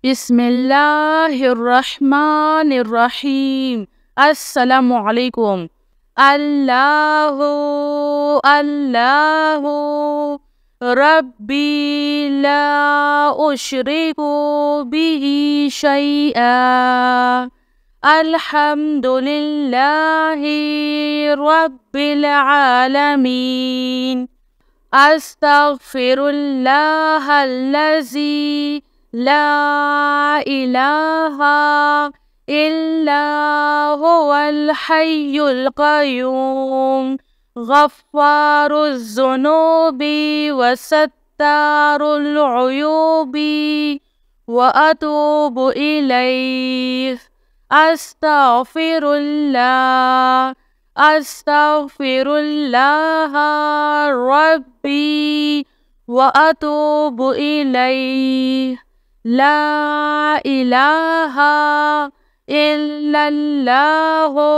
बिस्मिल्लाहिर्रहमानिर्रहीम। अस्सलामुअलैकुम। अल्लाहु अल्लाहु रब्बी ला उशरिकु बिही शैआ। अल्हम्दुलिल्लाहि रब्बिल आलमीन। अस्तगफिरुल्लाहल्लज़ी ला इलाहा इल्ला हुवल हय्युल क़य्यूम। गफ़्फ़ारुज़्ज़ुनूबि वसत्तारुल उयूबि व अतूबु इलैह। अस्तगफिरुल्लाह अस्तगफिरुल्लाह रब्बी व अतूबु इलैह। ला इलाहा इल्लल्लाहु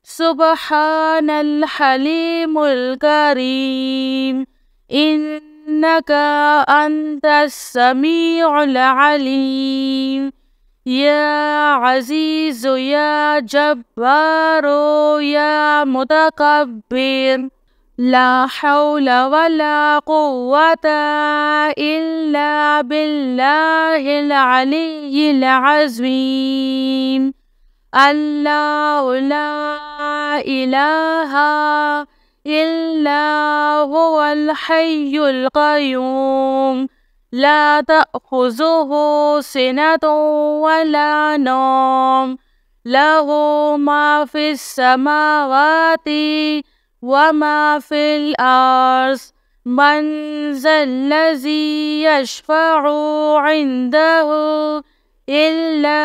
सुब्हानल हलीमुल करीम। इन्नका अंतस समीउल अलीम। या अज़ीज़ु या जब्बारो या मुतकब्बिर। ला हौला वला कुव्वता इल्ला बिल्लाहिल अलिय्यिल अज़ीम। अल्लाहु ला इलाहा इल्ला हुवल हय्युल क़य्यूम। ला तअख़ुज़ुहु सिनतुन वला नौम। लहु मा फ़िस समावाति व मा फ़िल अर्ज़। मन ज़ल्लज़ी यशफ़अु इंदहु इल्ला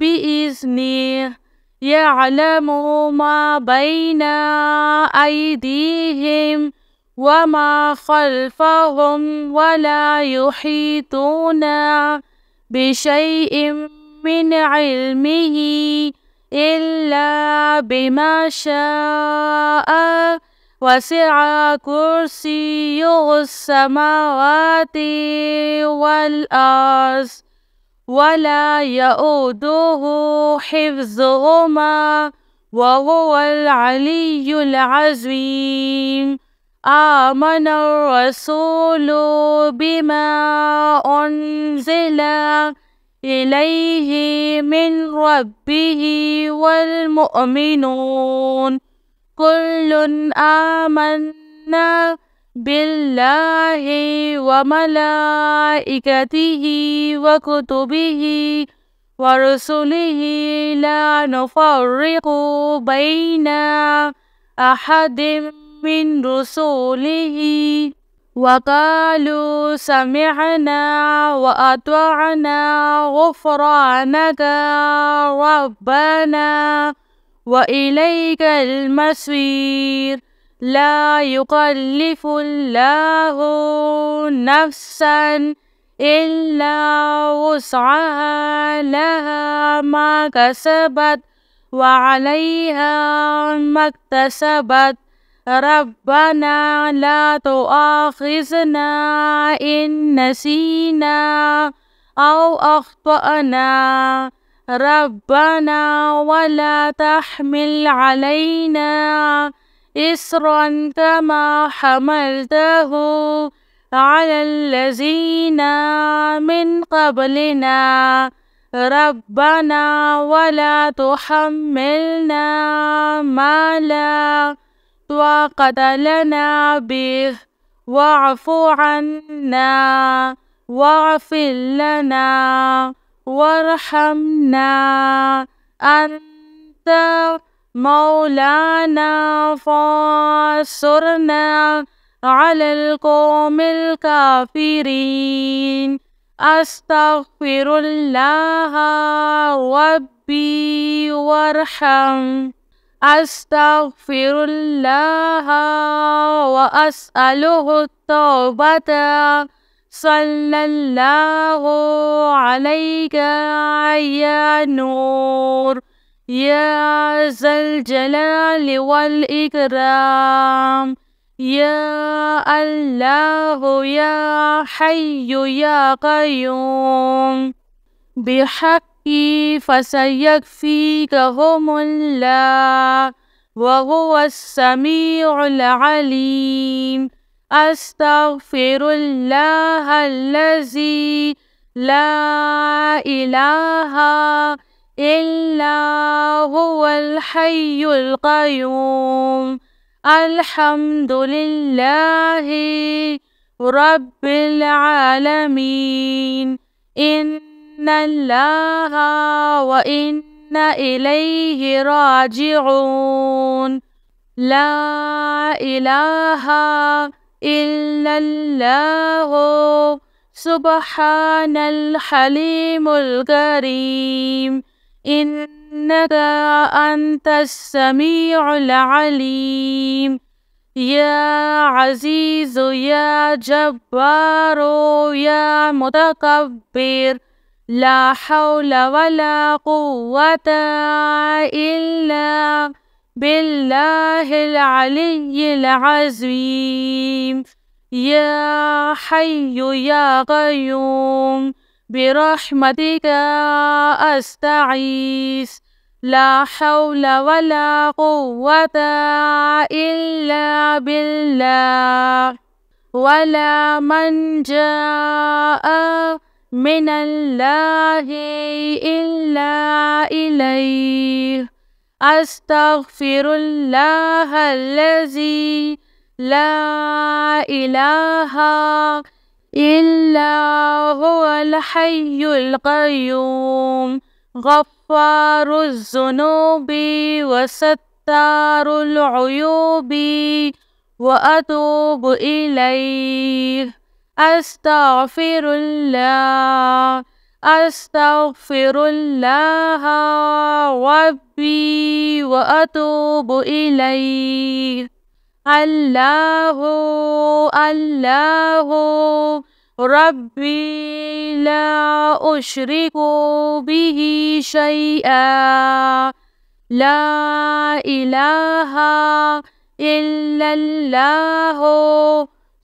बिइज़्निह। यअलमु मा बैना अयदीहिम व मा ख़ल्फ़हुम वला युहीतूना बिशैइन मिन इल्मिही इल्ला बिमा शाअ। वसिअ कुर्सियुहुस समावाति वल अर्ज़ वला यऊदुहु हिफ्ज़ुहुमा व हुवल अलिय्युल अज़ीम। आमनर रसूलु बिमा उन्ज़िला इलैहि मिन रब्बिही वल मुअमिनून कुल्लुन आमन्ना बिल्लाहि व मलाइकतिही व कुतुबिही व रुसुलिही ला नुफ़र्रिक़ु बैना अहदिम मिन रुसुलिही व क़ालू समिअना व अतअना ग़ुफ़्रानका रब्बना व इलैकल मसीर। ला युकल्लिफ़ुल्लाहु नफ़्सन इल्ला वुस्अहा लहा मा कसबत व अलैहा मक्तसबत। रब्बना ला तुआख़िज़ना इन नसीना औ अख़्तअना। रब्बना वला तहमिल अलैना इस्रन कमा हमलतहु अलल्लज़ीना मिन क़ब्लिना। रब्बना वला तुहम्मिलना मा ला ताक़त लना बिह वअफ़ु अन्ना वग़फ़िर लना वरहमना। अंत मौलाना फ़ांसुरना अलल क़ौमिल काफ़िरीन। अस्तग़फ़िरुल्लाह रब्बी वरहम। अस्तग़फ़िरुल्लाह व अस्अलुहु तौबता। सल्लल्लाहु अलैका या नूर या ज़ल जलालि वल इकराम। या अल्लाह या हय्यु या क़य्यूम। بحق فسيكفيكهم الله وهو السميع العليم. أستغفر الله الذي لا إله إلا هو الحي القيوم. الحمد لله رب العالمين. إن الله وإنا إليه راجعون. لا إله إلا الله سبحان الحليم الكريم. إنك أنت السميع العليم. يا عزيز يا جبار يا متكبر. لا حول ولا قوة إلا بالله العلي العظيم. يا حي يا قيوم برحمتك أستغيث. لا حول ولا قوة إلا بالله. ولا منجا من الله إلا إليه. أستغفر الله الذي لا إله إلا هو الحي القيوم. غفار الذنوب وستار العيوب وأتوب إليه. أستغفر الله أستغفر الله ربي وأتوب إليه. الله الله ربي لا أشرك به شيئا. لا إله إلا الله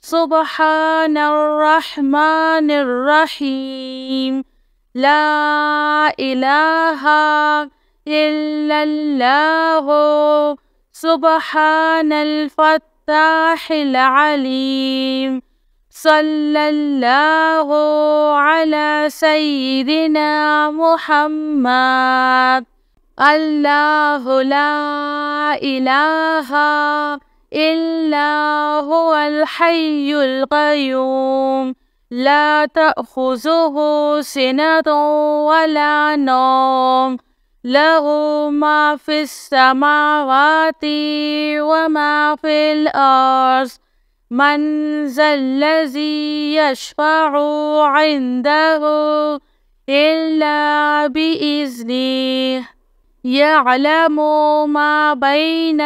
سبحان الرحمن الرحيم. لا إله إلا الله سبحان الفتاح العليم. صلى الله على سيدنا محمد. الله لا إله إلا هو الحي القيوم. لا تأخذه سنة ولا نوم. له ما في السماوات وما في الأرض. من ذا الذي يشفع عنده إلا بإذنه. يعلم ما بين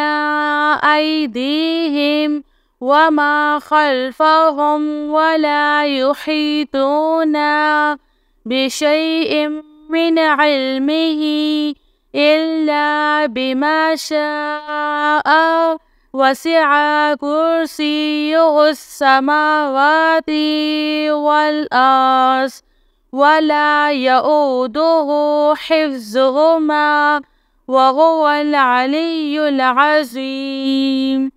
أيديهم وما خلفهم ولا يحيطون بشيء من علمه إلا بما شاء. وسع كرسيه السماوات والأرض ولا يؤوده حفظهما وهو العلي العظيم.